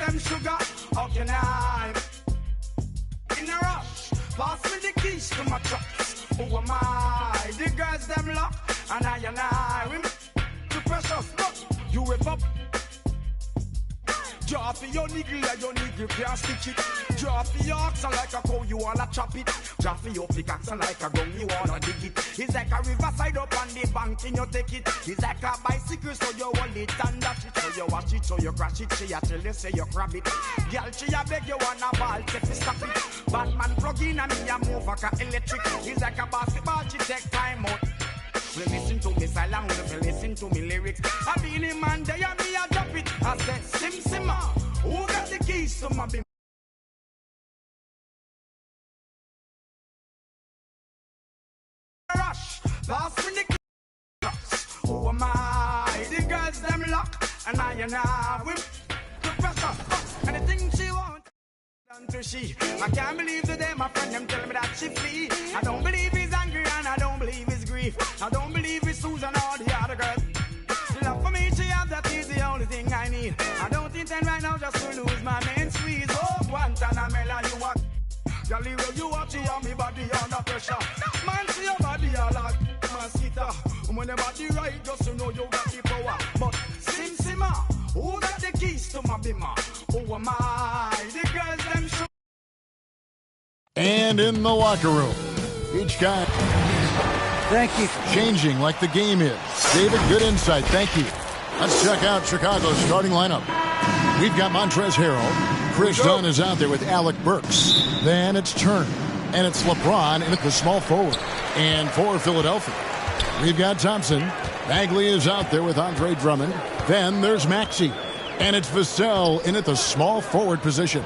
them sugar. How can I? In a rush, pass me the keys to my trucks. Who am I? The girls them lock, and I. We too precious, but you whip up. Draw for your niggle like your niggle can't stitch it. Draw for your oxen like a cow, you wanna chop it. Draw for your pickaxe like a gun, you wanna dig it. It's like a riverside up on the bank and you take it. It's like a bicycle, so you hold it and dash it. So you watch it, so you crash it. She a tell you, say you grab it. Girl, she a beg you wanna ball, take me stop it. Batman plug in and me a move like a electric. It's like a basketball, she take time out. Listen to me silent, listen to me lyrics. I be the man there, me a drop it. I said, Simma, who got the keys to my bim? Rush, pass me the keys. Who am I? The girls them lock, and I whip the pressure. Anything she want. To she, I can't believe today my friend them tell me that she flee. I don't believe he's angry and I don't believe his grief. I don't believe it's Susan or the other girls. Love for me, she have that is the only thing I need. I don't intend right now just to lose my main squeeze. Oh, Guantanamela, you are. Jolly well, you watch it on me body under pressure. Man, see your body all like mosquito. When the body right, just to know you got the power. But Simma, who got the keys to my bimmer? Who am I? The girls them show. And in the locker room, each guy. Thank you. Changing like the game is. David, good insight. Thank you. Let's check out Chicago's starting lineup. We've got Montrezl Harrell. Chris Dunn is out there with Alec Burks. Then it's Turner. And it's LeBron in at the small forward. And for Philadelphia, we've got Thompson. Bagley is out there with Andre Drummond. Then there's Maxey. And it's Vassell in at the small forward position.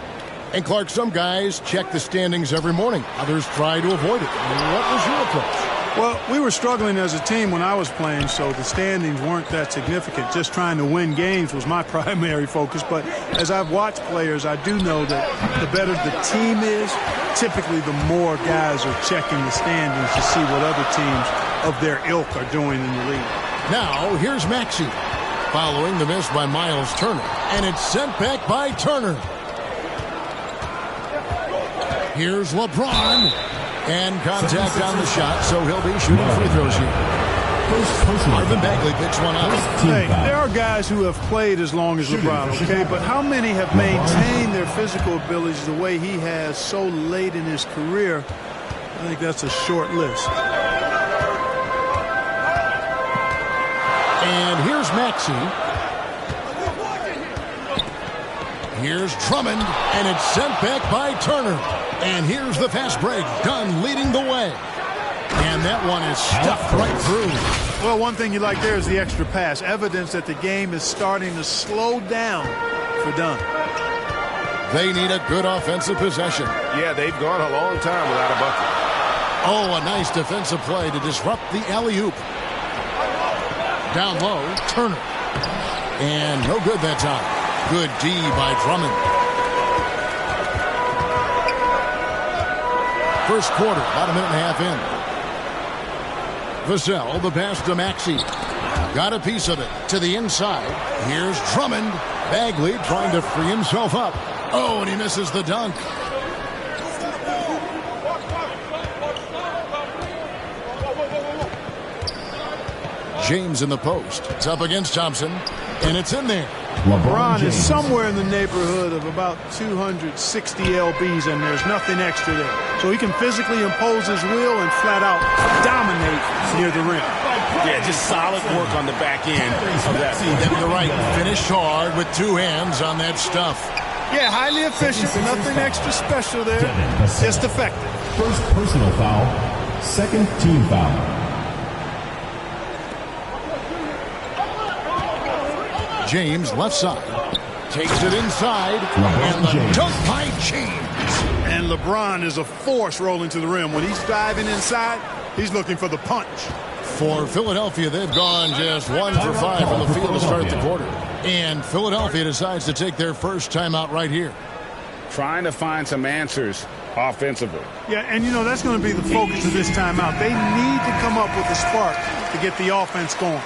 And Clark, some guys check the standings every morning. Others try to avoid it. What was your approach? Well, we were struggling as a team when I was playing, so the standings weren't that significant. Just trying to win games was my primary focus. But as I've watched players, I do know that the better the team is, typically the more guys are checking the standings to see what other teams of their ilk are doing in the league. Now, here's Maxey. Following the miss by Miles Turner. And it's sent back by Turner. Here's LeBron. And contact on the shot, so he'll be shooting free throws here. Marvin Bagley picks one up. Hey, there are guys who have played as long as LeBron, okay? But how many have maintained their physical abilities the way he has so late in his career? I think that's a short list. And here's Maxey. Here's Drummond, and it's sent back by Turner. And here's the fast break. Dunn leading the way. And that one is stuffed right through. Well, one thing you like there is the extra pass. Evidence that the game is starting to slow down for Dunn. They need a good offensive possession. Yeah, they've gone a long time without a bucket. Oh, a nice defensive play to disrupt the alley-oop. Down low, Turner. And no good that time. Good D by Drummond. First quarter, about a minute and a half in. Vassell, the pass to Maxey. Got a piece of it to the inside. Here's Drummond. Bagley trying to free himself up. Oh, and he misses the dunk. James in the post. It's up against Thompson, and it's in there. LeBron is somewhere in the neighborhood of about 260 lbs, and there's nothing extra there. So he can physically impose his will and flat out dominate near the rim. Yeah, just solid work on the back end of that. You're right. Finished hard with two hands on that stuff. Yeah, highly efficient. Nothing extra special there. Just effective. First personal foul. Second team foul. James left side. Takes it inside. And the dunk by James. And LeBron is a force rolling to the rim. When he's diving inside, he's looking for the punch. For Philadelphia, they've gone just 1 for 5 from the field to start the quarter. And Philadelphia decides to take their first timeout right here. Trying to find some answers offensively. Yeah, and you know, that's going to be the focus of this timeout. They need to come up with a spark to get the offense going.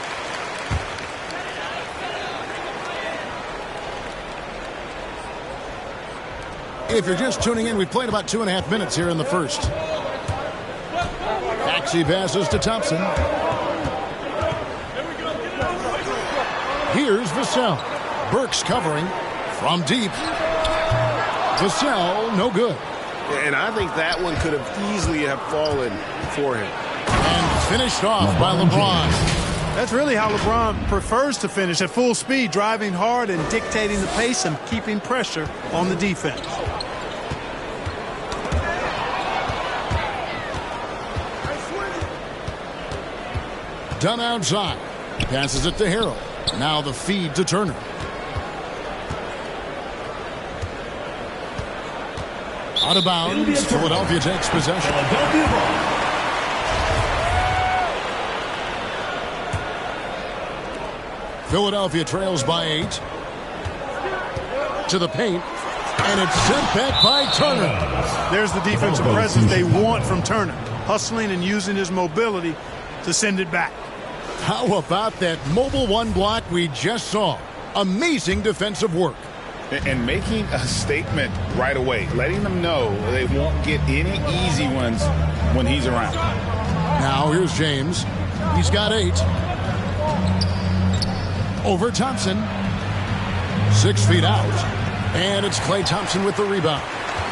If you're just tuning in, we played about 2.5 minutes here in the first. Taxi passes to Thompson. Here's Vassell. Burks covering from deep. Vassell, no good. And I think that one could have easily have fallen for him. And finished off by LeBron. That's really how LeBron prefers to finish, at full speed, driving hard and dictating the pace and keeping pressure on the defense. Done outside. Passes it to Harrell. Now the feed to Turner. Out of bounds. Philadelphia takes possession. Philadelphia trails by 8. To the paint. And it's sent back by Turner. There's the defensive presence they want from Turner. Hustling and using his mobility to send it back. How about that mobile one block we just saw? Amazing defensive work. And making a statement right away, letting them know they won't get any easy ones when he's around. Now here's James. He's got 8. Over Thompson. 6 feet out. And it's Klay Thompson with the rebound.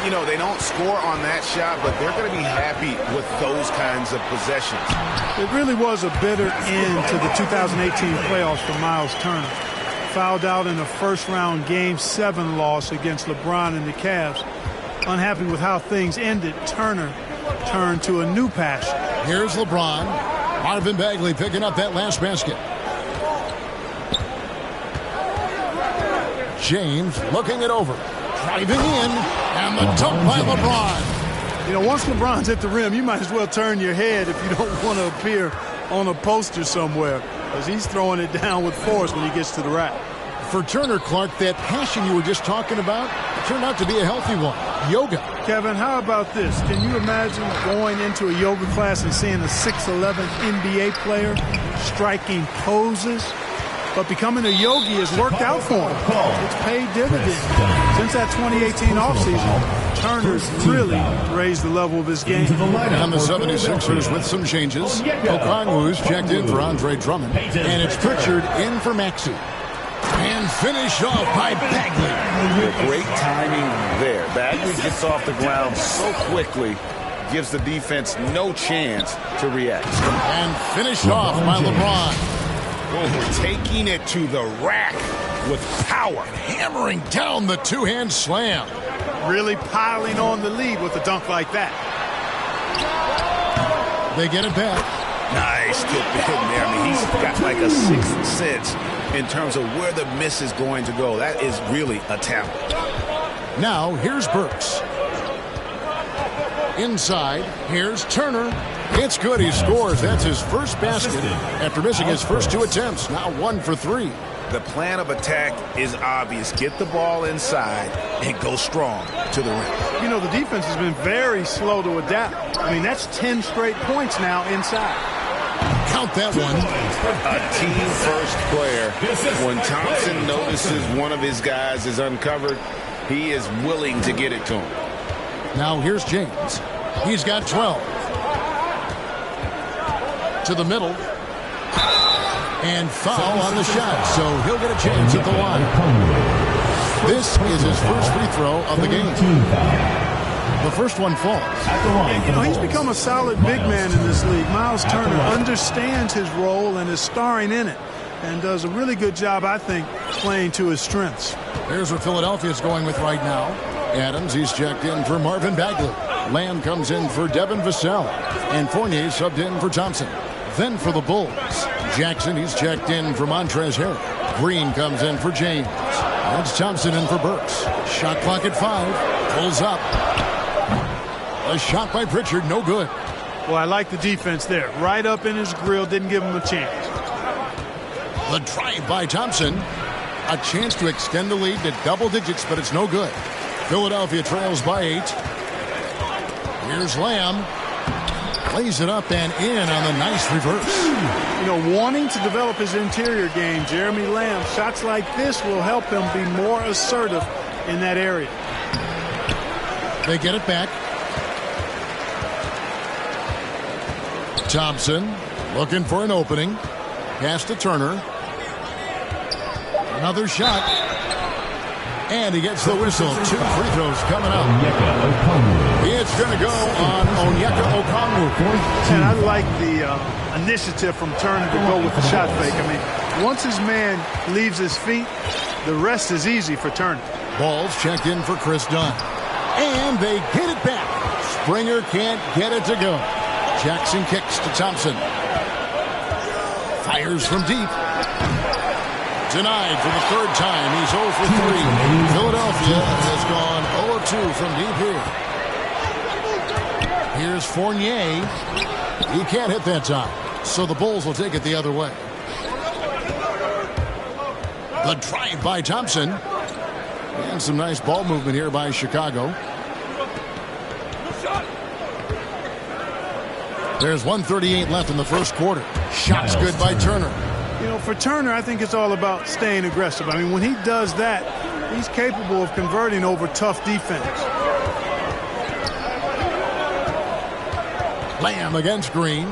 You know, they don't score on that shot, but they're going to be happy with those kinds of possessions. It really was a bitter end to the 2018 playoffs for Miles Turner. Fouled out in a first-round Game 7 loss against LeBron and the Cavs. Unhappy with how things ended, Turner turned to a new passion. Here's LeBron. Marvin Bagley picking up that last basket. James looking it over. Driving in. And the dunk by LeBron. You know, once LeBron's at the rim, you might as well turn your head if you don't want to appear on a poster somewhere, because he's throwing it down with force when he gets to the rack. For Turner, Clark, that passion you were just talking about turned out to be a healthy one. Yoga. Kevin, how about this? Can you imagine going into a yoga class and seeing a 6'11" NBA player striking poses? But becoming a yogi has worked out for him. It's paid dividends. Since that 2018 offseason, Turner's really raised the level of his game. And the 76ers with some changes. Okongwu's checked in for Andre Drummond. And it's Pritchard in for Maxey. And finished off by Bagley. Great timing there. Bagley gets off the ground so quickly, gives the defense no chance to react. And finished off by LeBron. We're taking it to the rack with power. Hammering down the two-hand slam. Really piling on the lead with a dunk like that. They get it back. Nice tip in there. I mean, he's got like a sixth sense in terms of where the miss is going to go. That is really a talent. Now, here's Burks. Inside, here's Turner. It's good. He scores. That's his first basket after missing his first 2 attempts. Now 1 for 3. The plan of attack is obvious. Get the ball inside and go strong to the rim. You know, the defense has been very slow to adapt. I mean, that's 10 straight points now inside. Count that one. A team-first player. When Thompson notices one of his guys is uncovered, he is willing to get it to him. Now here's James. He's got 12. To the middle. And foul on the shot, so he'll get a chance at the line. This is his first free throw of the game. The first one falls. You know, he's become a solid big man in this league. Miles Turner understands his role and is starring in it, and does a really good job, I think, playing to his strengths. Here's what Philadelphia's going with right now. Adams, he's checked in for Marvin Bagley. Lamb comes in for Devin Vassell. And Fournier subbed in for Thompson. Then for the Bulls, Jackson, he's checked in for Montrezl Harrell. Green comes in for James. That's Thompson in for Burks. Shot clock at 5. Pulls up. A shot by Pritchard, no good. Well, I like the defense there. Right up in his grill, didn't give him a chance. The drive by Thompson. A chance to extend the lead to double digits, but it's no good. Philadelphia trails by 8. Here's Lamb. Plays it up and in on the nice reverse. You know, wanting to develop his interior game, Jeremy Lamb, shots like this will help him be more assertive in that area. They get it back. Thompson looking for an opening. Pass to Turner. Another shot. And he gets the whistle. 2 free throws coming up. It's going to go on Onyeka Okongwu. And I like the initiative from Turner to go with the shot fake. I mean, once his man leaves his feet, the rest is easy for Turner. Ball's checked in for Chris Dunn. And they get it back. Springer can't get it to go. Jackson kicks to Thompson. Fires from deep. Denied for the 3rd time. He's 0 for 3. Philadelphia has gone 0 2 from deep here. Here's Fournier. He can't hit that time. So the Bulls will take it the other way. The drive by Thompson. And some nice ball movement here by Chicago. There's 1:38 left in the first quarter. Shots good by Turner. You know, for Turner, I think it's all about staying aggressive. I mean, when he does that, he's capable of converting over tough defense. Lamb against Green.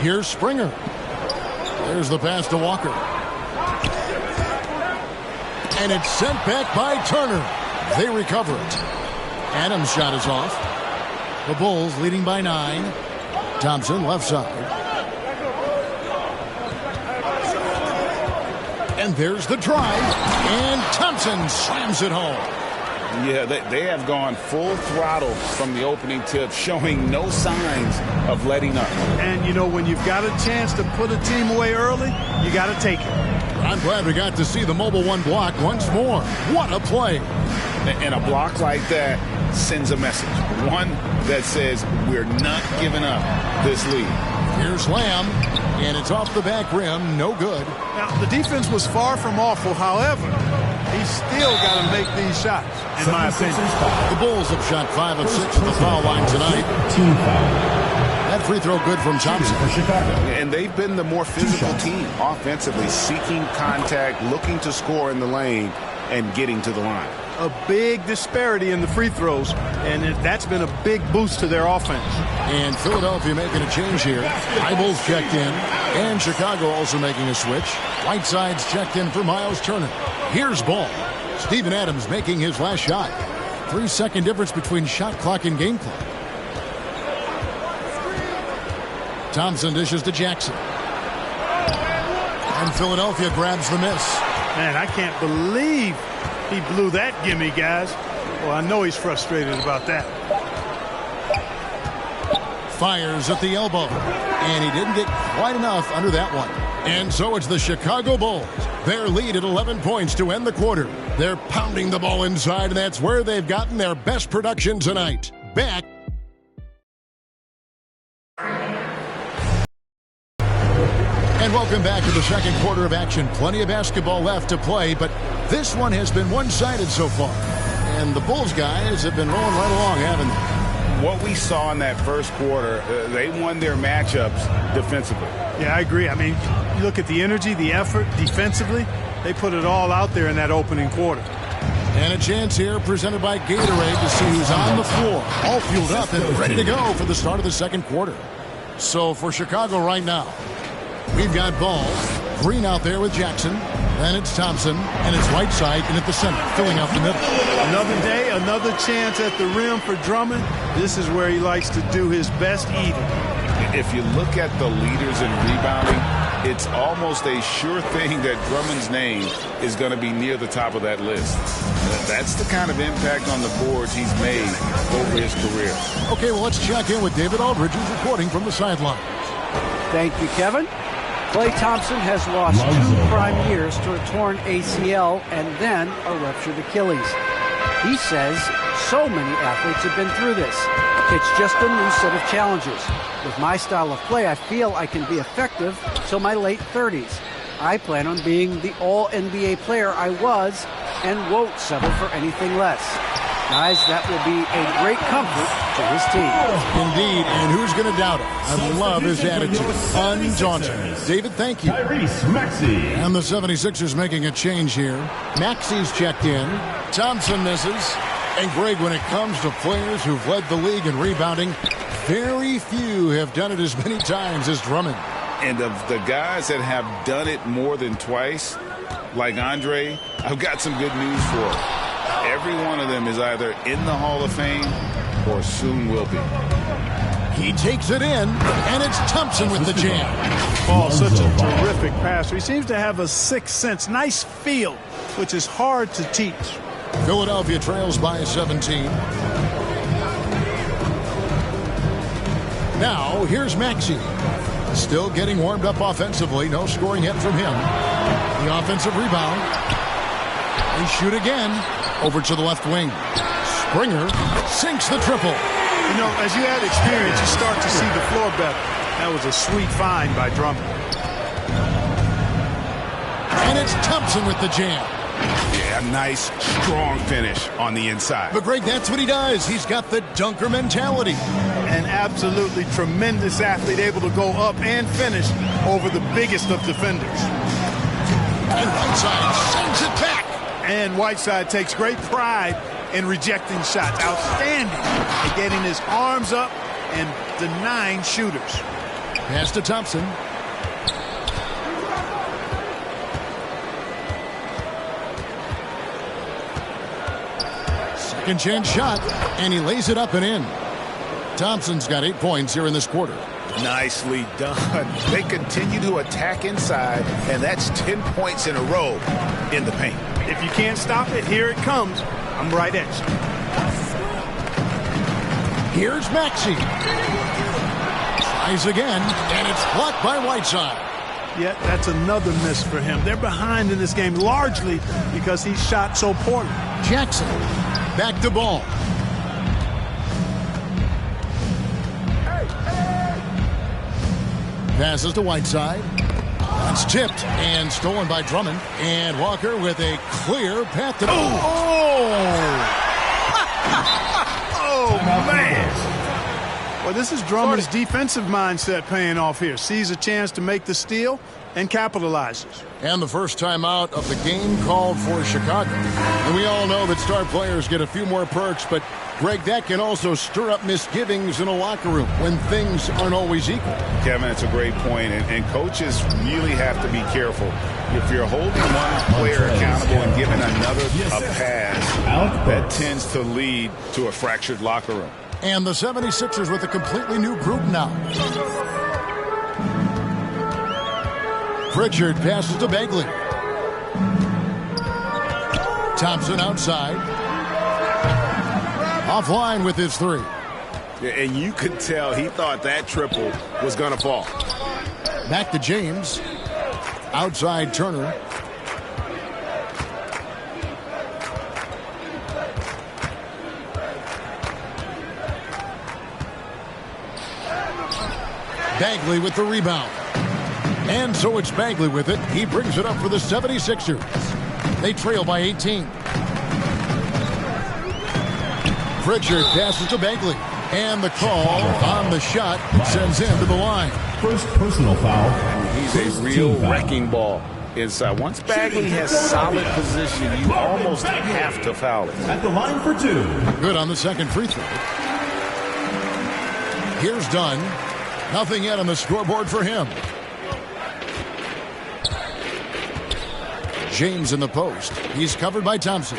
Here's Springer. There's the pass to Walker. And it's sent back by Turner. They recover it. Adams' shot is off. The Bulls leading by 9. Thompson left side. And there's the drive. And Thompson slams it home. Yeah, they have gone full throttle from the opening tip, showing no signs of letting up. And, you know, when you've got a chance to put a team away early, you got to take it. I'm glad we got to see the Mobile One block once more. What a play. And a block like that sends a message. One that says we're not giving up this lead. Here's Lamb, and it's off the back rim. No good. Now, the defense was far from awful. However, he's still got to make these shots, in my opinion. The Bulls have shot 5 of 6 at the foul line tonight. Team foul. That free throw good from Thompson. For Chicago. And they've been the more physical team offensively, seeking contact, looking to score in the lane, and getting to the line. A big disparity in the free throws, and that's been a big boost to their offense. And Philadelphia making a change here. Eibel's checked in, and Chicago also making a switch. Whiteside's checked in for Miles Turner. Here's ball. Steven Adams making his last shot. 3-second difference between shot clock and game clock. Thompson dishes to Jackson. And Philadelphia grabs the miss. Man, I can't believe he blew that gimme, guys. Well, I know he's frustrated about that. Fires at the elbow. And he didn't get quite enough under that one. And so it's the Chicago Bulls. Their lead at 11 points to end the quarter. They're pounding the ball inside, and that's where they've gotten their best production tonight. Back. And welcome back to the second quarter of action. Plenty of basketball left to play, but this one has been one-sided so far. And the Bulls guys have been rolling right along, haven't they? What we saw in that first quarter, they won their matchups defensively. Yeah, I agree. I mean, you look at the energy, the effort defensively, they put it all out there in that opening quarter. And a chance here presented by Gatorade to see who's on the floor, all fueled up and ready to go for the start of the second quarter. So for Chicago right now, we've got Ball, Green out there with Jackson, then it's Thompson, and it's Whiteside in at the center, filling up the middle. Another day, another chance at the rim for Drummond. This is where he likes to do his best eating. If you look at the leaders in rebounding, it's almost a sure thing that Drummond's name is going to be near the top of that list. That's the kind of impact on the boards he's made over his career. Okay, well, let's check in with David Aldridge, who's reporting from the sideline. Thank you, Kevin. Klay Thompson has lost 2 prime years to a torn ACL and then a ruptured Achilles. He says so many athletes have been through this. It's just a new set of challenges. With my style of play, I feel I can be effective till my late 30s. I plan on being the all-NBA player I was and won't settle for anything less. Guys, that will be a great comfort to his team. Indeed, and who's going to doubt it? I love his attitude. Undaunted. David, thank you. And the 76ers making a change here. Maxi's checked in. Thompson misses. And Greg, when it comes to players who've led the league in rebounding, very few have done it as many times as Drummond. And of the guys that have done it more than twice, like Andre, I've got some good news for him. Every one of them is either in the Hall of Fame or soon will be. He takes it in, and it's Thompson with the jam. Oh, such a terrific passer. He seems to have a sixth sense, nice feel, which is hard to teach. Philadelphia trails by 17. Now, here's Maxey. Still getting warmed up offensively. No scoring yet from him. The offensive rebound. They shoot again. Over to the left wing. Springer sinks the triple. You know, as you add experience, you start to see the floor better. That was a sweet find by Drummond. And it's Thompson with the jam. Yeah, nice, strong finish on the inside. But Greg, that's what he does. He's got the dunker mentality. An absolutely tremendous athlete, able to go up and finish over the biggest of defenders. And Whiteside sends it back. And Whiteside takes great pride in rejecting shots. Outstanding at getting his arms up and denying shooters. Pass to Thompson. Second chance shot, and he lays it up and in. Thompson's got 8 points here in this quarter. Nicely done. They continue to attack inside, and that's 10 points in a row in the paint. If you can't stop it, here it comes. I'm right at you. Here's Maxey. Tries again, and it's blocked by Whiteside. Yeah, that's another miss for him. They're behind in this game largely because he shot so poorly. Jackson, back to ball. Passes to Whiteside. It's tipped and stolen by Drummond. And Walker with a clear path to... Oh, man. Well, this is Drummond's defensive mindset paying off here. Sees a chance to make the steal and capitalizes. And the first time out of the game called for Chicago. And we all know that star players get a few more perks, but Greg, that can also stir up misgivings in a locker room when things aren't always equal. Kevin, it's a great point, and coaches really have to be careful. If you're holding one player accountable and giving another a pass, that tends to lead to a fractured locker room. And the 76ers with a completely new group now. Pritchard passes to Bagley. Thompson outside. Offline with his three. Yeah, and you could tell he thought that triple was going to fall. Back to James. Outside Turner. Bagley with the rebound. And so it's Bagley with it. He brings it up for the 76ers. They trail by 18. Pritchard passes to Bagley. And the call on the shot sends him to the line. First personal foul. He's a real wrecking ball inside. Once Bagley has solid position, you almost have to foul it. At the line for two. Good on the second free throw. Here's Dunn. Nothing yet on the scoreboard for him. James in the post. He's covered by Thompson.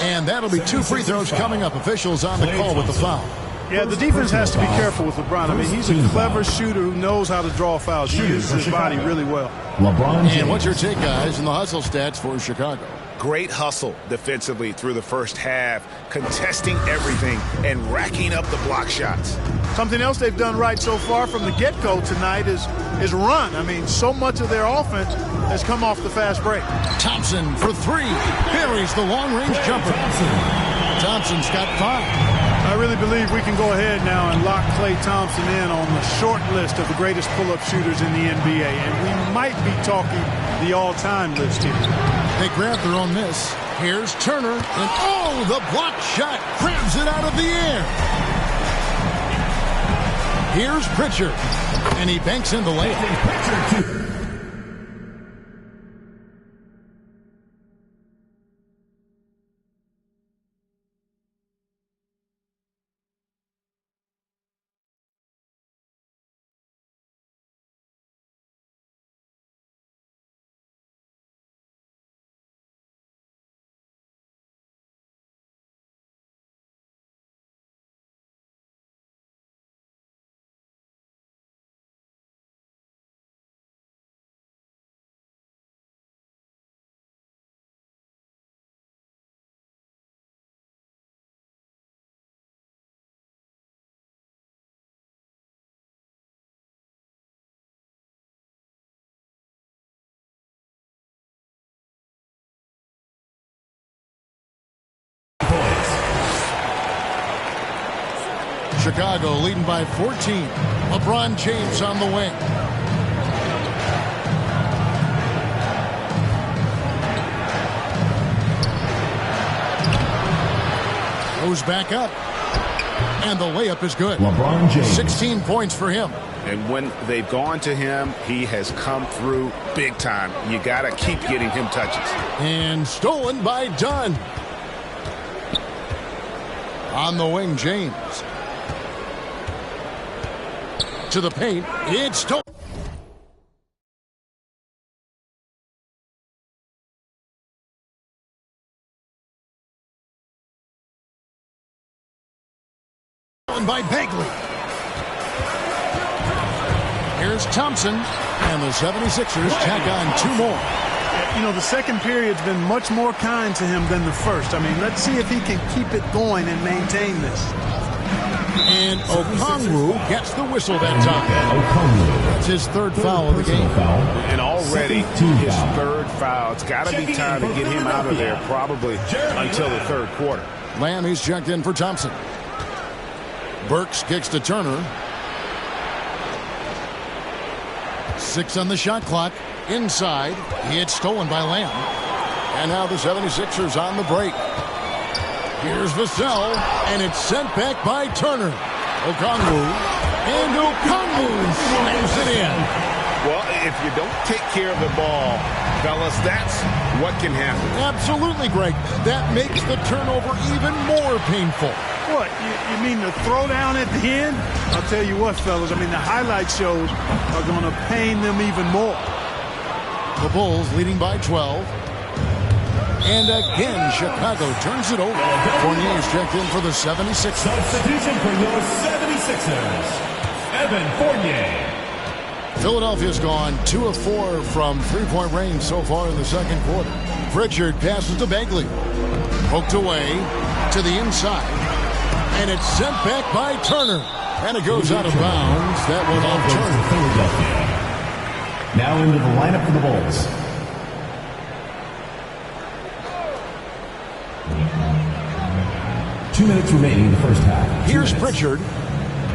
And that'll be two free throws coming up. Officials on the call with the foul. Yeah, the defense has to be careful with LeBron. I mean, he's a clever shooter who knows how to draw fouls. He uses his body really well. And what's your take, guys, in the hustle stats for Chicago? Great hustle defensively through the first half, contesting everything and racking up the block shots. Something else they've done right so far from the get-go tonight is run. I mean, so much of their offense has come off the fast break. Thompson for three. Buries the long-range jumper. Thompson's got 5. I really believe we can go ahead now and lock Klay Thompson in on the short list of the greatest pull-up shooters in the NBA. And we might be talking the all-time list here. They grab their own miss. Here's Turner, and oh, the blocked shot grabs it out of the air. Here's Pritchard, and he banks in the layup. Chicago leading by 14. LeBron James on the wing. Goes back up. And the layup is good. LeBron James. 16 points for him. And when they've gone to him, he has come through big time. You got to keep getting him touches. And stolen by Dunn. On the wing, James. To the paint. It's stolen. By Bagley. Here's Thompson, and the 76ers tack on two more. You know, the second period's been much more kind to him than the first. I mean, let's see if he can keep it going and maintain this. And Okongwu gets the whistle that time. That's his third foul of the game. And already his third foul. It's got to be time to get him out of there probably until the third quarter. Lamb, he's checked in for Thompson. Burks kicks to Turner. 6 on the shot clock. Inside. It's stolen by Lamb. And now the 76ers on the break. Here's Vassell, and it's sent back by Turner. Okongwu. And Okongwu slams it in. Well, if you don't take care of the ball, fellas, that's what can happen. Absolutely, Greg. That makes the turnover even more painful. What, you mean the throwdown at the end? I'll tell you what, fellas, I mean, the highlight shows are going to pain them even more. The Bulls leading by 12. And again, Chicago turns it over. Fournier's checked in for the 76ers. Substitution for your 76ers, Evan Fournier. Philadelphia's gone 2 of 4 from three-point range so far in the second quarter. Pritchard passes to Bagley. Poked away to the inside. And it's sent back by Turner. And it goes out of bounds. That one off Turner. Now into the lineup for the Bulls. Two minutes remaining in the first half. Here's Pritchard.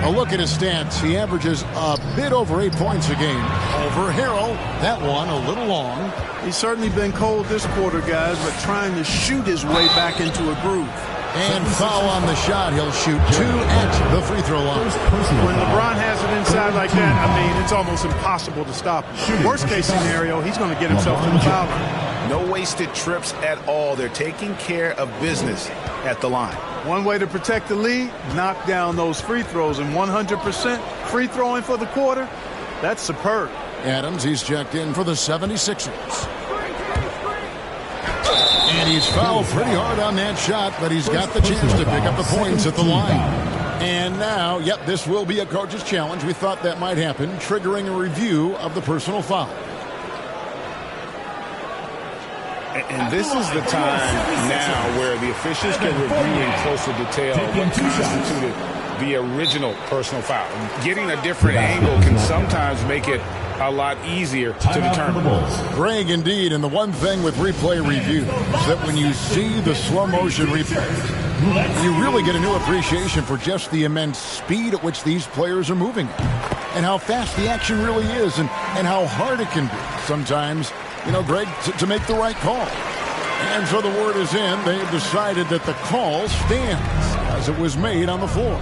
A look at his stats. He averages a bit over 8 points a game. Over Harrell. That one a little long. He's certainly been cold this quarter, guys, but trying to shoot his way back into a groove. And foul on the shot. He'll shoot 2 at the free throw line. When LeBron has it inside like that, I mean, it's almost impossible to stop him. Worst case scenario, he's going to get himself to the foul line. No wasted trips at all. They're taking care of business at the line. One way to protect the lead, knock down those free throws, and 100% free throwing for the quarter, that's superb. Adams, he's checked in for the 76ers. And he's fouled pretty hard on that shot, but he's got the chance to pick up the points at the line. And now, yep, this will be a coach's challenge. We thought that might happen, triggering a review of the personal foul. And this is the time now where the officials can review in closer detail what constituted the original personal foul. Getting a different angle can sometimes make it a lot easier to determine. Greg, indeed, and the one thing with replay review is that when you see the slow motion replay, you really get a new appreciation for just the immense speed at which these players are moving and how fast the action really is and how hard it can be sometimes, you know, Greg, to make the right call. And so the word is in. They've decided that the call stands as it was made on the floor.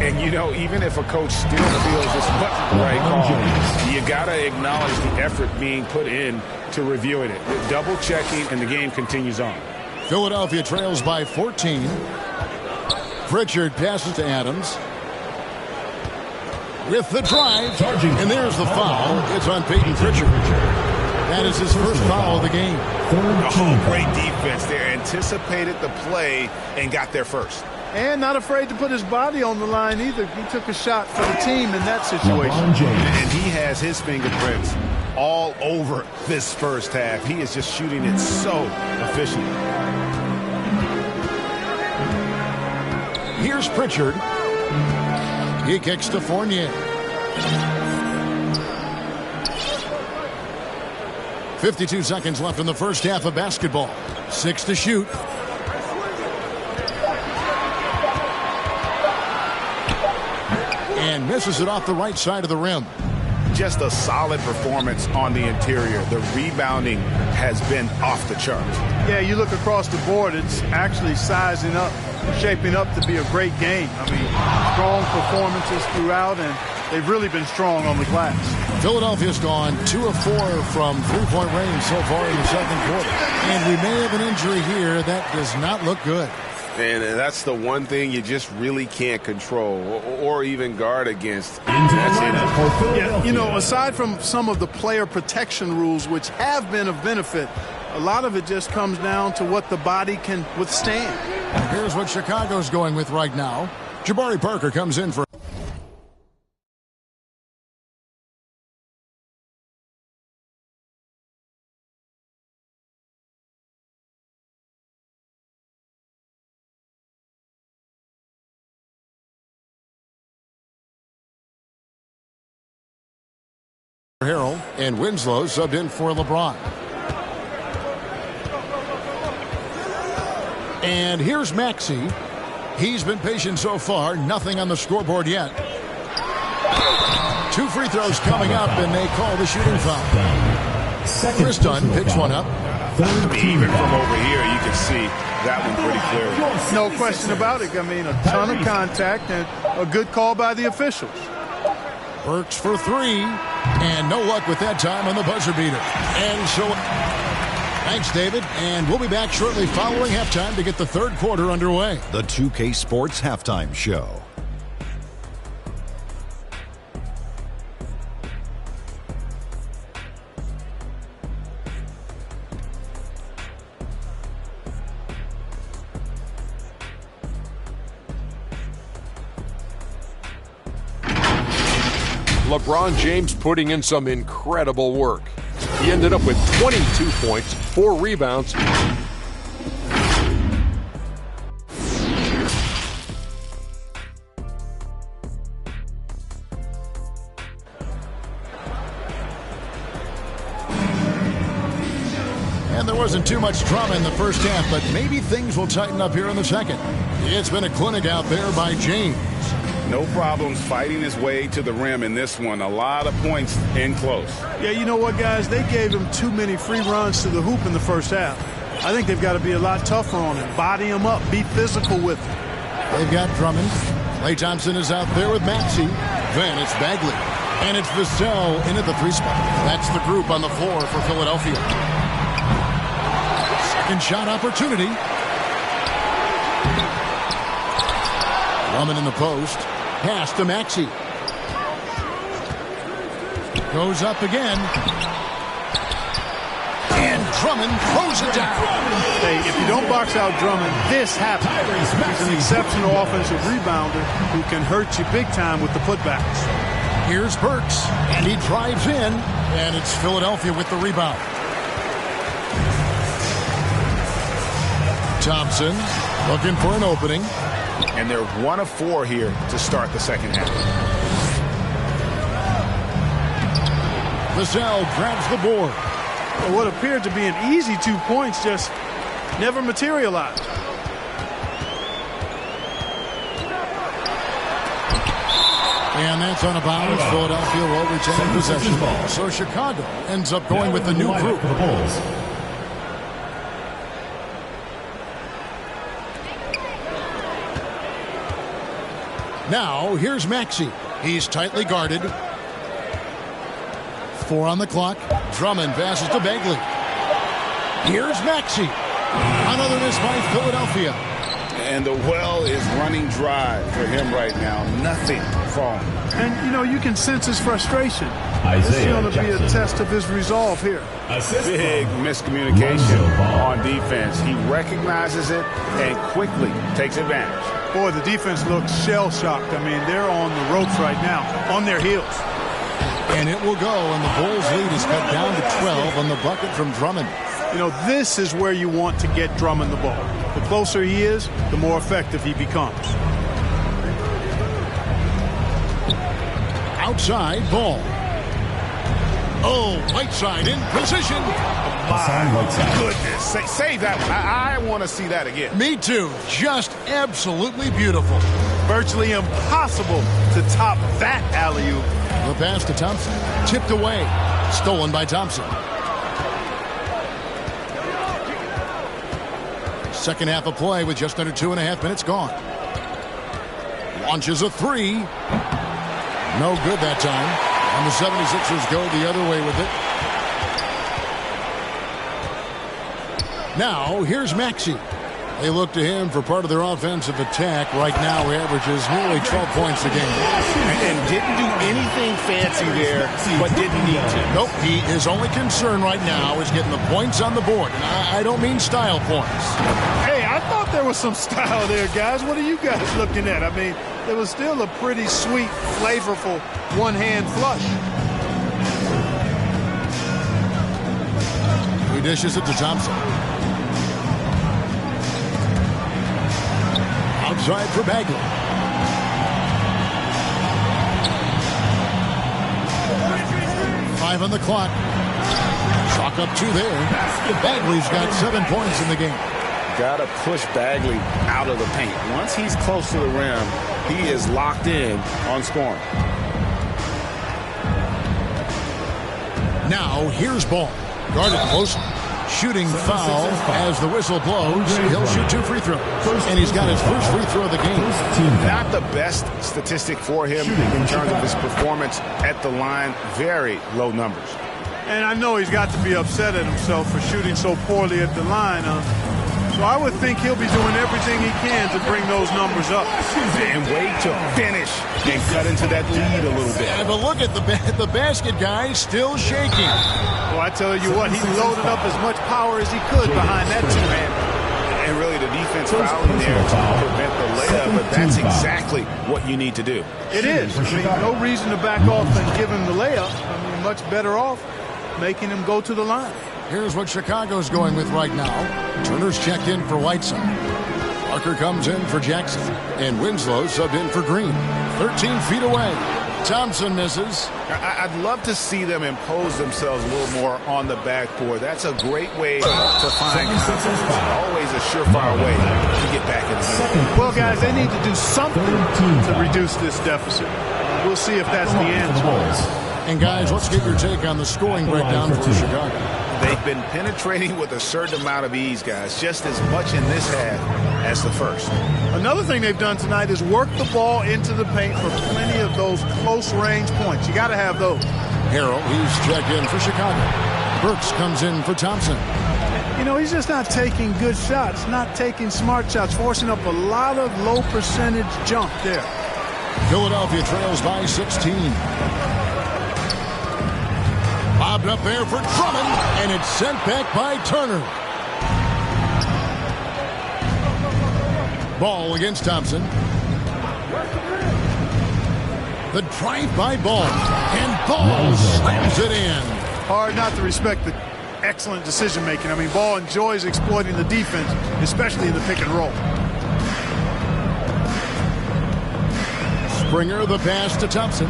And, you know, even if a coach still feels this wasn't the right call, you got to acknowledge the effort being put in to reviewing it. Double-checking, and the game continues on. Philadelphia trails by 14. Pritchard passes to Adams. With the drive, and there's the foul. It's on Peyton Pritchard. That is his first foul of the game. Oh, great defense there. Anticipated the play and got there first. And not afraid to put his body on the line either. He took a shot for the team in that situation. And he has his fingerprints all over this first half. He is just shooting it so efficiently. Here's Pritchard. He kicks to Fournier. 52 seconds left in the first half of basketball. 6 to shoot. And misses it off the right side of the rim. Just a solid performance on the interior. The rebounding has been off the charts. Yeah, you look across the board, it's actually sizing up, shaping up to be a great game. I mean, strong performances throughout, and they've really been strong on the glass. Philadelphia's gone 2 of 4 from three-point range so far in the second quarter. And we may have an injury here that does not look good. And that's the one thing you just really can't control or even guard against. Yeah, you know, aside from some of the player protection rules, which have been of benefit, a lot of it just comes down to what the body can withstand. Here's what Chicago's going with right now. Jabari Parker comes in for... Harrell, and Winslow subbed in for LeBron. And here's Maxey. He's been patient so far. Nothing on the scoreboard yet. 2 free throws coming up, and they call the shooting foul. Chris Dunn picks one up. Even from over here, you can see that one pretty clearly. No question about it. I mean, a ton of contact and a good call by the officials. Burks for 3, and no luck with that time on the buzzer beater. And so, thanks, David, and we'll be back shortly following halftime to get the third quarter underway. The 2K Sports Halftime Show. LeBron James putting in some incredible work. He ended up with 22 points, 4 rebounds. And there wasn't too much drama in the first half, but maybe things will tighten up here in the second. It's been a clinic out there by James. No problems fighting his way to the rim in this one. A lot of points in close. Yeah, you know what, guys? They gave him too many free runs to the hoop in the first half. I think they've got to be a lot tougher on him. Body him up. Be physical with him. They've got Drummond. Klay Thompson is out there with Maxey. Then it's Bagley. And it's Vassell in at the 3 spot. That's the group on the floor for Philadelphia. Second shot opportunity. Drummond in the post. Pass to Maxey. Goes up again. And Drummond throws it down. Hey, if you don't box out Drummond, this happens. He's an exceptional offensive rebounder who can hurt you big time with the putbacks. Here's Burks, and he drives in, and it's Philadelphia with the rebound. Thompson looking for an opening. And they're 1 of 4 here to start the second half. Vassell grabs the board. Well, what appeared to be an easy 2 points just never materialized. And that's on a bounce. Philadelphia will retain possession. So Chicago ends up going with the new group. Now, here's Maxey. He's tightly guarded. 4 on the clock. Drummond passes to Bagley. Here's Maxey. Another miss by Philadelphia. And the well is running dry for him right now. Nothing falling. And, you know, you can sense his frustration. This is going to be a test of his resolve here. Big miscommunication on defense. He recognizes it and quickly takes advantage. Boy, the defense looks shell-shocked. I mean, they're on the ropes right now, on their heels. And it will go, and the Bulls' lead is cut down to 12 on the bucket from Drummond. You know, this is where you want to get Drummond the ball. The closer he is, the more effective he becomes. Outside ball. Oh, Whiteside in position. My goodness. Save that one. I want to see that again. Me too. Just absolutely beautiful. Virtually impossible to top that alley-oop. The pass to Thompson. Tipped away. Stolen by Thompson. Second half of play with just under 2.5 minutes gone. Launches a 3. No good that time. And the 76ers go the other way with it. Now, here's Maxey. They look to him for part of their offensive attack. Right now, he averages nearly 12 points a game. And didn't do anything fancy there, but didn't need to. Nope, his only concern right now is getting the points on the board. And I don't mean style points. Hey, I thought there was some style there, guys. What are you guys looking at? I mean, it was still a pretty sweet, flavorful one-hand flush. He dishes it to Thompson. Outside for Bagley. Five on the clock. Chalk up 2 there. Bagley's got 7 points in the game. Got to push Bagley out of the paint. Once he's close to the rim, he is locked in on scoring. Now, here's Ball. Guarded closely. Shooting foul as the whistle blows. He'll shoot 2 free throws. And he's got his first free throw of the game. Not the best statistic for him in terms of his performance at the line. Very low numbers. And I know he's got to be upset at himself for shooting so poorly at the line. So I would think he'll be doing everything he can to bring those numbers up. And wait to finish and cut into that lead a little bit. Yeah, but look at the basket guy still shaking. Well, I tell you what, he loaded up as much power as he could behind that two-hander. And really the defense fouling there to prevent the layup, but that's exactly what you need to do. It is. I mean, no reason to back off and give him the layup. I mean, much better off making him go to the line. Here's what Chicago's going with right now. Turner's checked in for Whiteside. Parker comes in for Jackson. And Winslow subbed in for Green. 13 feet away. Thompson misses. I'd love to see them impose themselves a little more on the backboard. That's a great way to find confidence. Always a surefire way to get back in the game. Well, guys, they need to do something to reduce this deficit. We'll see if that's the answer. And, guys, let's get your take on the scoring breakdown for Chicago. They've been penetrating with a certain amount of ease, guys, just as much in this half as the first. Another thing they've done tonight is work the ball into the paint for plenty of those close-range points. You got to have those. Harrell, he's checked in for Chicago. Burks comes in for Thompson. You know, he's just not taking good shots, not taking smart shots, forcing up a lot of low-percentage jump there. Philadelphia trails by 16. Bobbed up there for Drummond, and it's sent back by Turner. Ball against Thompson. The drive by Ball, and Ball slams it in. Hard not to respect the excellent decision-making. I mean, Ball enjoys exploiting the defense, especially in the pick and roll. Springer, the pass to Thompson.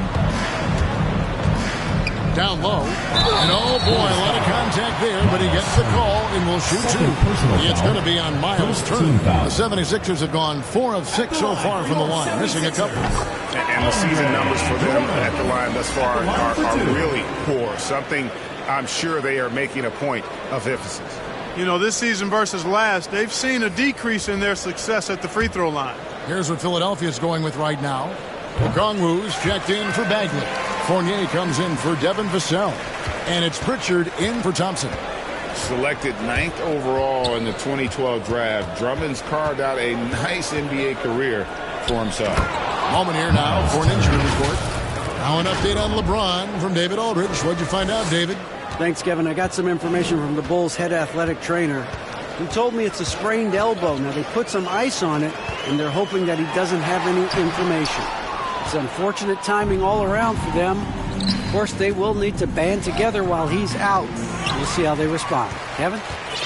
Down low. And oh boy, a lot of contact there, but he gets the call and will shoot 2. It's going to be on Miles Turner. The 76ers have gone 4 of 6 so far from the line, missing a couple. And the season numbers for them at the line thus far are really poor. Something I'm sure they are making a point of emphasis. You know, this season versus last, they've seen a decrease in their success at the free throw line. Here's what Philadelphia's going with right now. Okongwu's checked in for Bagley. Fournier comes in for Devin Vassell. And it's Pritchard in for Thompson. Selected 9th overall in the 2012 draft, Drummond's carved out a nice NBA career for himself. Moment here now for an injury report. Now an update on LeBron from David Aldridge. What'd you find out, David? Thanks, Kevin. I got some information from the Bulls' head athletic trainer. He told me it's a sprained elbow. Now, they put some ice on it, and they're hoping that he doesn't have any inflammation. It's unfortunate timing all around for them. Of course, they will need to band together while he's out. We'll see how they respond. Kevin?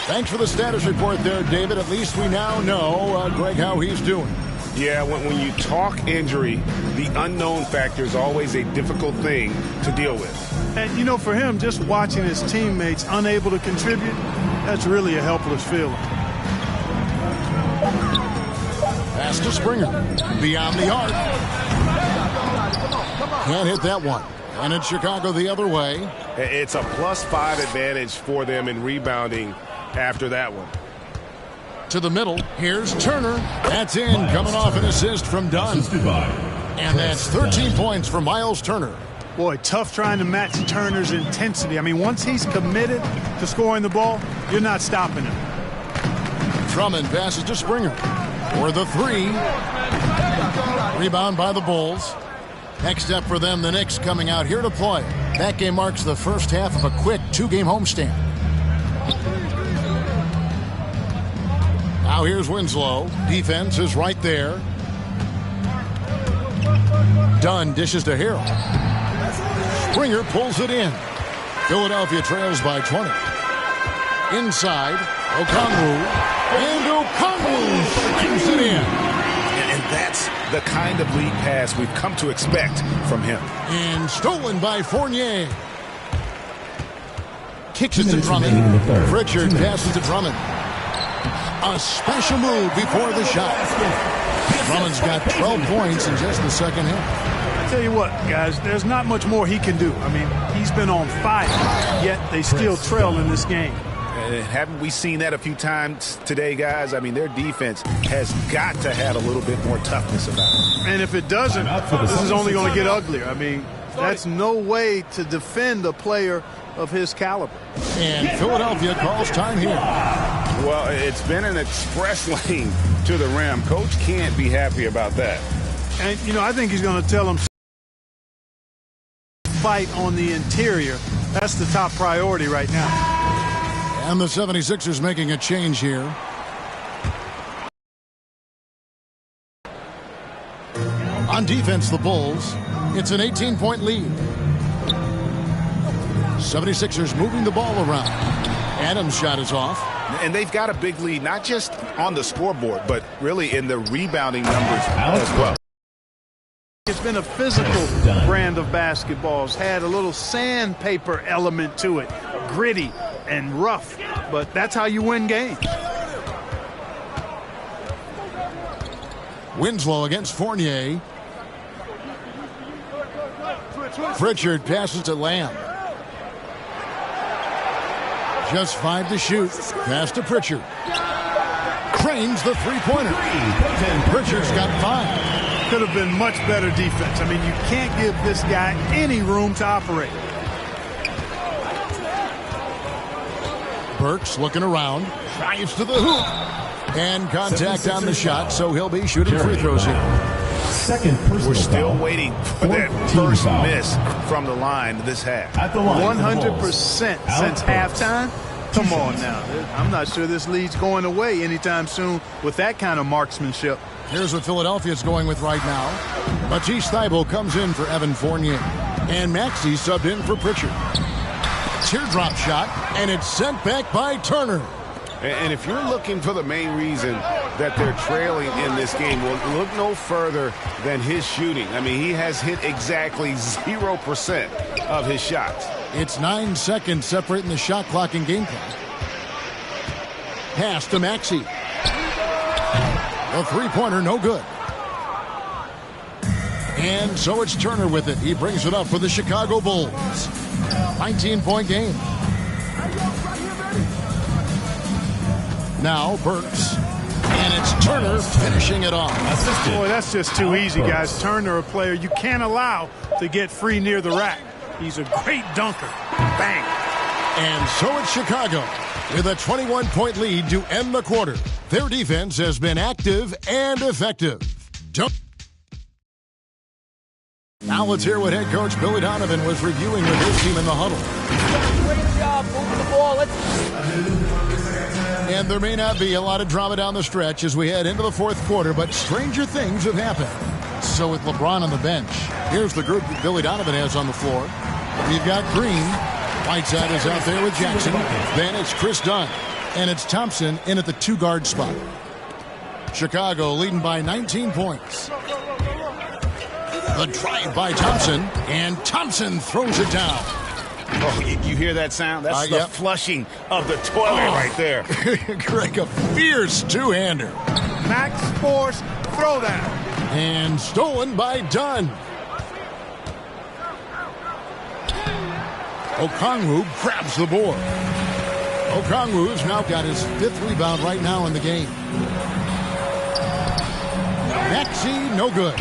Thanks for the status report there, David. At least we now know, Greg, how he's doing. Yeah, when you talk injury, the unknown factor is always a difficult thing to deal with. And, you know, for him, just watching his teammates unable to contribute, that's really a helpless feeling. Pass to Springer. Beyond the arc. Can't hit that one. And it's Chicago the other way. It's a +5 advantage for them in rebounding after that one. To the middle. Here's Turner. That's in. Coming off an assist from Dunn. And that's 13 points for Miles Turner. Boy, tough trying to match Turner's intensity. I mean, once he's committed to scoring the ball, you're not stopping him. Drummond passes to Springer for the three. Rebound by the Bulls. Next up for them, the Knicks coming out here to play. That game marks the first half of a quick 2-game homestand. Now here's Winslow. Defense is right there. Dunn dishes to Harrell. Springer pulls it in. Philadelphia trails by 20. Inside, Okongwu. And Okongwu slams it in. And that's the kind of lead pass we've come to expect from him. And stolen by Fournier. Kicks it to Drummond. Pritchard passes to Drummond. A special move before the shot. Drummond's got 12 points in just the second half. I tell you what, guys, there's not much more he can do. I mean, he's been on fire, yet they still trail in this game. Haven't we seen that a few times today, guys? I mean, their defense has got to have a little bit more toughness about it. And if it doesn't, this is only going to get uglier. I mean, that's no way to defend a player of his caliber. And Philadelphia calls time here. Well, it's been an express lane to the rim. Coach can't be happy about that. And, you know, I think he's going to tell him fight on the interior. That's the top priority right now. And the 76ers making a change here. On defense, the Bulls. It's an 18-point lead. 76ers moving the ball around. Adams' shot is off. And they've got a big lead, not just on the scoreboard, but really in the rebounding numbers as well. It's been a physical brand of basketball. It's had a little sandpaper element to it. Gritty and rough, but that's how you win games. Winslow against Fournier. Pritchard passes to Lamb. Just 5 to shoot. Pass to Pritchard. Cranes the three-pointer. Pritchard's got 5. Could have been much better defense. I mean, you can't give this guy any room to operate. Burks looking around. Drives to the hoop. And contact on the shot, so he'll be shooting free throws here. Second personal We're still foul. waiting for that first miss from the line this half. At the line, 100% since halftime. Come on now. I'm not sure this lead's going away anytime soon with that kind of marksmanship. Here's what Philadelphia's going with right now. Matisse Thybulle comes in for Evan Fournier. And Maxey subbed in for Pritchard. Teardrop shot, and it's sent back by Turner. And if you're looking for the main reason that they're trailing in this game, well, look no further than his shooting. I mean, he has hit exactly 0% of his shots. It's 9 seconds separating the shot clock and game clock. Pass to Maxey. A three-pointer, no good. And so it's Turner with it. He brings it up for the Chicago Bulls. 19-point game. Now Burks. And And it's Turner finishing it off. Boy, that's just too easy, guys. Turner, a player you can't allow to get free near the rack. He's a great dunker. Bang. And so it's Chicago with a 21-point lead to end the quarter. Their defense has been active and effective. Now let's hear what head coach Billy Donovan was reviewing with his team in the huddle. Great job moving the ball. And there may not be a lot of drama down the stretch as we head into the fourth quarter, but stranger things have happened. So with LeBron on the bench, here's the group that Billy Donovan has on the floor. We've got Green. Whiteside is out there with Jackson. Then it's Chris Dunn. And it's Thompson in at the two-guard spot. Chicago leading by 19 points. The drive by Thompson, and Thompson throws it down. Oh, you hear that sound? That's the flushing of the toilet right there. Greg, a fierce two-hander. Max Force throwdown. And stolen by Dunn. Okongwu grabs the board. Okongwu's now got his 5th rebound right now in the game. Maxey, no good.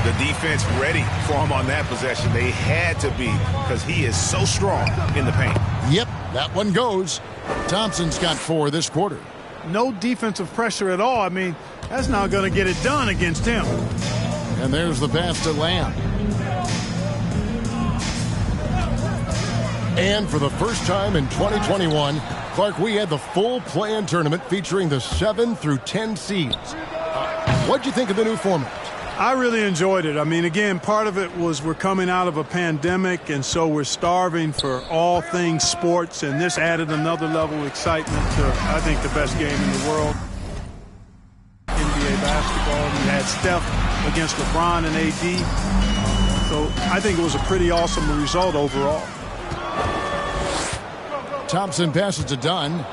The defense ready for him on that possession. They had to be because he is so strong in the paint. Yep, that one goes. Thompson's got 4 this quarter. No defensive pressure at all. I mean, that's not going to get it done against him. And there's the pass to Lamb. And for the first time in 2021, Clark, we had the full play-in tournament featuring the 7 through 10 seeds. What'd you think of the new format? I really enjoyed it. I mean, again, part of it was we're coming out of a pandemic, and so we're starving for all things sports, and this added another level of excitement to, I think, the best game in the world. NBA basketball. You had Steph against LeBron and AD. So I think it was a pretty awesome result overall. Thompson passes to Dunn.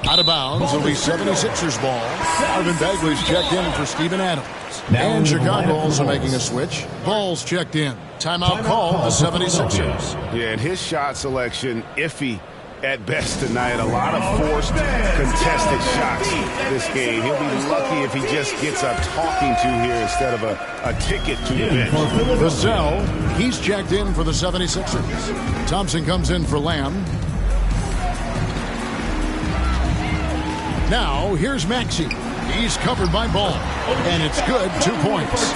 Out of bounds, it'll be 76ers ball. Marvin Bagley's checked in for Steven Adams. And Chicago also making a switch. Ball's checked in. Timeout call, the 76ers. Yeah, and his shot selection, iffy at best tonight. A lot of forced, contested shots this game. He'll be lucky if he just gets a talking to here instead of a ticket to the bench. Vassell, he's checked in for the 76ers. Thompson comes in for Lamb. Now, here's Maxey. He's covered by Ball. And it's good, 2 points.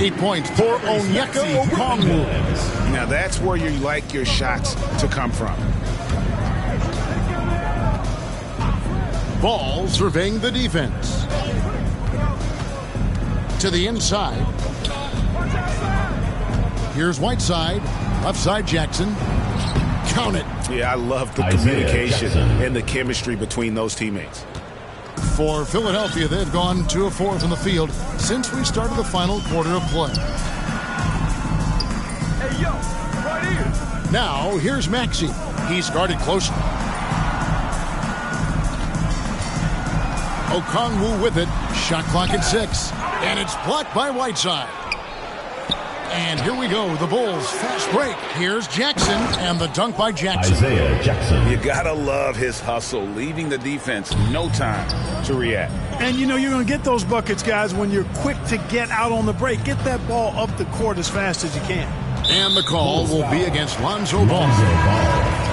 8 points for Onyeka Okongwu. Now, that's where you like your shots to come from. Ball surveying the defense. To the inside. Here's Whiteside. Left side Jackson. Count it. Yeah, I love the communication and the chemistry between those teammates. For Philadelphia, they've gone 2 of 4 from the field since we started the final quarter of play. Hey, yo, right here. Now, here's Maxey. He's guarded closely. Okongwu with it. Shot clock at 6. And it's blocked by Whiteside. And here we go, the Bulls fast break. Here's Jackson and the dunk by Jackson. Isaiah Jackson. You gotta love his hustle, leaving the defense no time to react. And you know you're going to get those buckets, guys, when you're quick to get out on the break. Get that ball up the court as fast as you can. And the call will be against Lonzo Ball.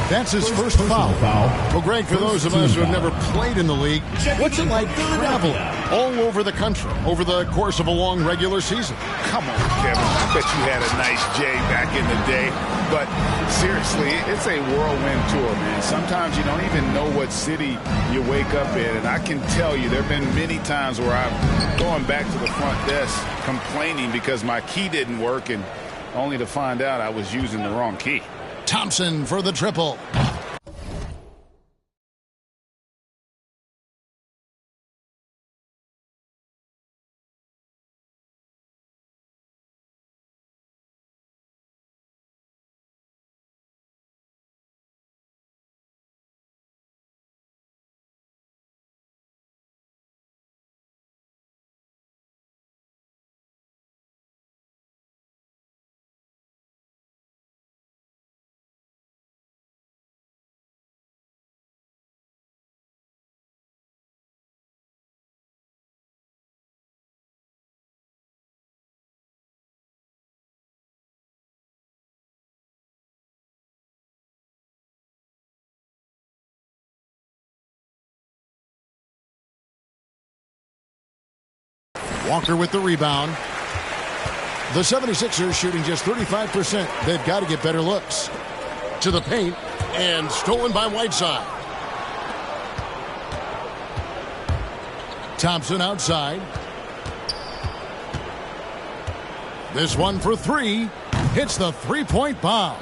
That's his first foul. Well, Greg, for those of us who have never played in the league, what's it like traveling all over the country over the course of a long regular season? Come on, Kevin. I bet you had a nice J back in the day. But seriously, it's a whirlwind tour, man. Sometimes you don't even know what city you wake up in. And I can tell you there have been many times where I'm going back to the front desk complaining because my key didn't work, and only to find out I was using the wrong key. Thompson for the triple. Walker with the rebound. The 76ers shooting just 35%. They've got to get better looks. To the paint, and stolen by Whiteside. Thompson outside. This one for three. Hits the three-point bomb.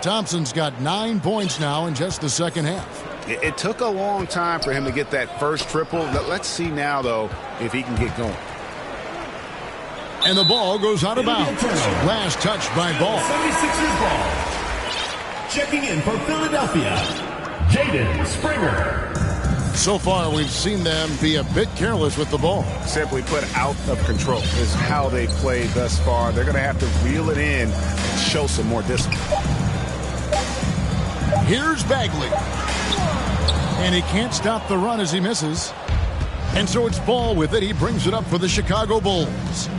Thompson's got 9 points now in just the second half. It took a long time for him to get that first triple. Let's see now, though, if he can get going. And the ball goes out of bounds. Last touch by Ball. 76ers ball. Checking in for Philadelphia, Jaden Springer. So far, we've seen them be a bit careless with the ball. Simply put, out of control is how they played thus far. They're going to have to reel it in and show some more discipline. Here's Bagley. And he can't stop the run as he misses. And so it's Ball with it. He brings it up for the Chicago Bulls.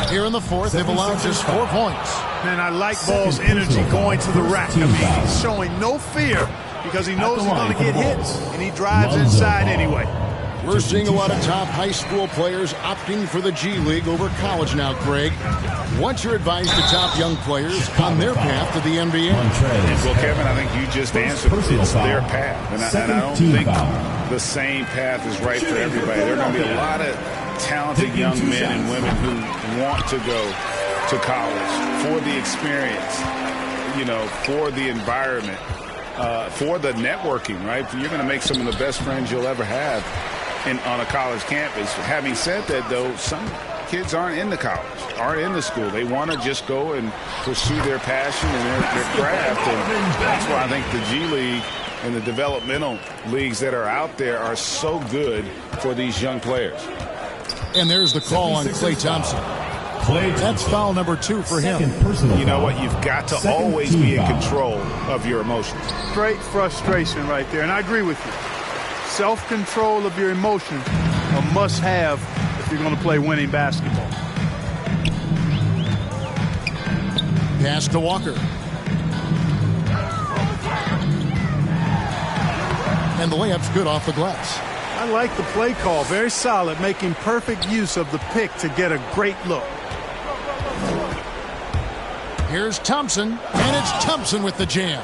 Here in the fourth, they've allowed just 4 points. Man, I like Ball's energy going to the rack. I mean, he's showing no fear because he knows he's going to get hits, and he drives inside anyway. We're seeing a lot of top high school players opting for the G League over college now, Craig. What's your advice to top young players on their path to the NBA? Well, Kevin, I think you just answered it. It's their path. And I don't think the same path is right for everybody. There are going to be a lot of talented young men and women who want to go to college for the experience, you know, for the environment, for the networking, right? You're going to make some of the best friends you'll ever have on a college campus. Having said that, though, some kids aren't into college, aren't into school. They want to just go and pursue their passion and their craft. And that's why I think the G League and the developmental leagues that are out there are so good for these young players. And there's the call on Klay Thompson. That's foul number 2 for him. You know what? You've got to always be in control of your emotions. Straight frustration right there, and I agree with you. Self-control of your emotions a must-have if you're going to play winning basketball. Pass to Walker. And the layup's good off the glass. I like the play call. Very solid, making perfect use of the pick to get a great look. Here's Thompson, and it's Thompson with the jam.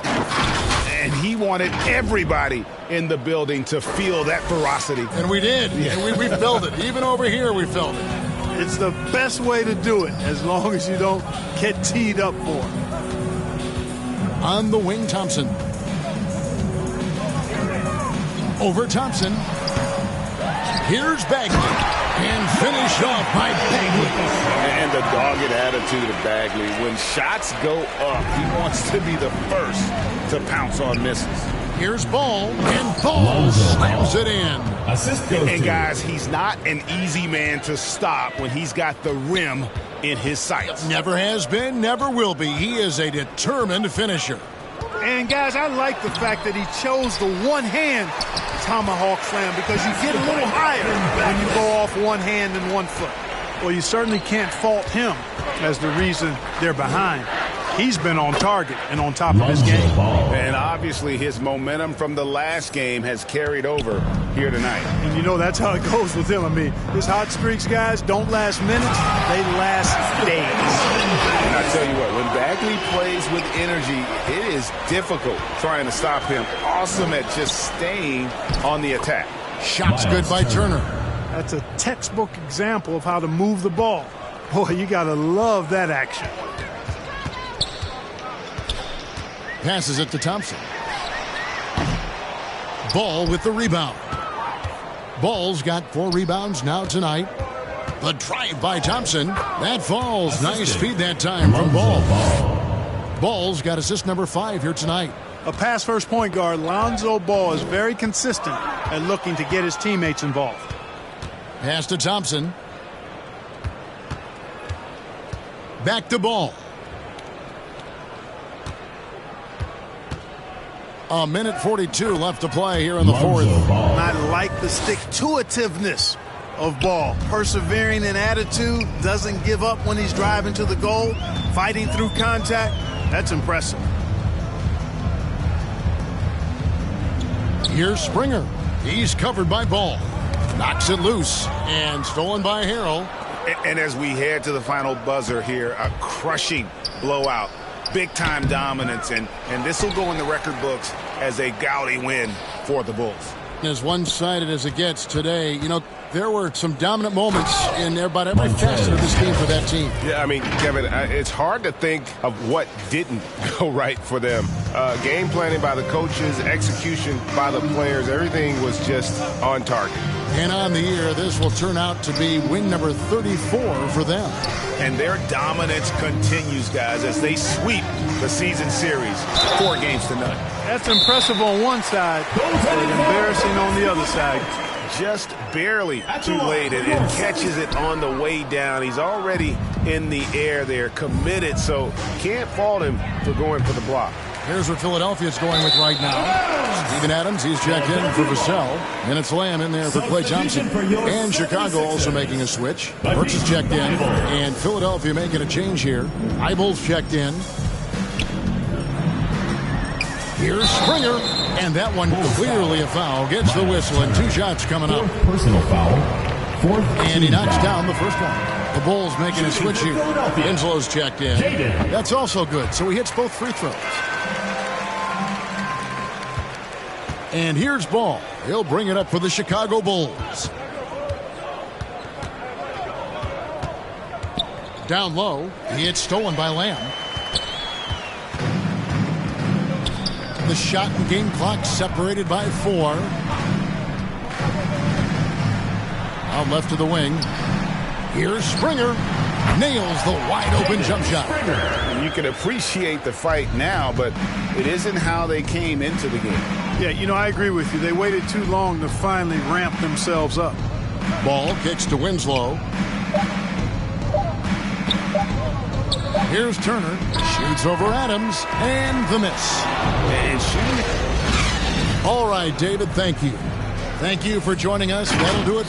And he wanted everybody in the building to feel that ferocity. And we did. Yeah. And we felt it. Even over here, we felt it. It's the best way to do it, as long as you don't get teed up for it. On the wing, Thompson. Over Thompson. Here's Bagley. And finish off by Bagley. And the dogged attitude of Bagley. When shots go up, he wants to be the first to pounce on misses. Here's Ball, and Ball slams it in. And guys, he's not an easy man to stop when he's got the rim in his sights. Never has been, never will be. He is a determined finisher. And guys, I like the fact that he chose the one-hand tomahawk slam, because you get a little higher when you go off one hand and 1 foot. Well, you certainly can't fault him as the reason they're behind. He's been on target and on top of his game. And obviously his momentum from the last game has carried over here tonight. And you know that's how it goes with him. I mean, his hot streaks, guys, don't last minutes. They last days. And I tell you what, when Bagley plays with energy, it is difficult trying to stop him. Awesome at just staying on the attack. Shots good by Turner. That's a textbook example of how to move the ball. Boy, you got to love that action. Passes it to Thompson. Ball with the rebound. Ball's got 4 rebounds now tonight. The drive by Thompson. That falls. Nice feed that time from Ball. Ball's got assist number 5 here tonight. A pass-first point guard, Lonzo Ball, is very consistent at looking to get his teammates involved. Pass to Thompson. Back to Ball. A minute 42 left to play here in the fourth. And I like the stick-to-itiveness of Ball. Persevering in attitude, doesn't give up when he's driving to the goal, fighting through contact. That's impressive. Here's Springer. He's covered by Ball. Knocks it loose and stolen by Harrell. And as we head to the final buzzer here, a crushing blowout, big-time dominance, and this will go in the record books as a gaudy win for the Bulls. As one-sided as it gets today, you know, there were some dominant moments in about every facet of this game for that team. Yeah, I mean, Kevin, it's hard to think of what didn't go right for them. Game planning by the coaches, execution by the players, everything was just on target. And on the year, this will turn out to be win number 34 for them. And their dominance continues, guys, as they sweep the season series 4 games to none. That's impressive on one side, but embarrassing on the other side. Just barely too late, and catches it on the way down. He's already in the air there, committed, so can't fault him for going for the block. Here's what Philadelphia's going with right now. Steven Adams, he's checked in for Vassell. And it's Lamb in there for Klay Thompson. And Chicago also making a switch. Burks is checked in. And Philadelphia making a change here. Eibel's checked in. Here's Springer. And that one clearly a foul. Gets the whistle and 2 shots coming up. Personal foul. And he knocks down the first one. The Bulls making a switch here. Winslow's checked in. That's also good. So he hits both free throws. And here's Ball. He'll bring it up for the Chicago Bulls. Down low. It's stolen by Lamb. The shot and game clock separated by 4. Out left to the wing. Here's Springer. Nails the wide-open jump shot. You can appreciate the fight now, but it isn't how they came into the game. Yeah, you know, I agree with you. They waited too long to finally ramp themselves up. Ball kicks to Winslow. Here's Turner. Shoots over Adams. And the miss. And shooting. All right, David, thank you. Thank you for joining us. That'll do it.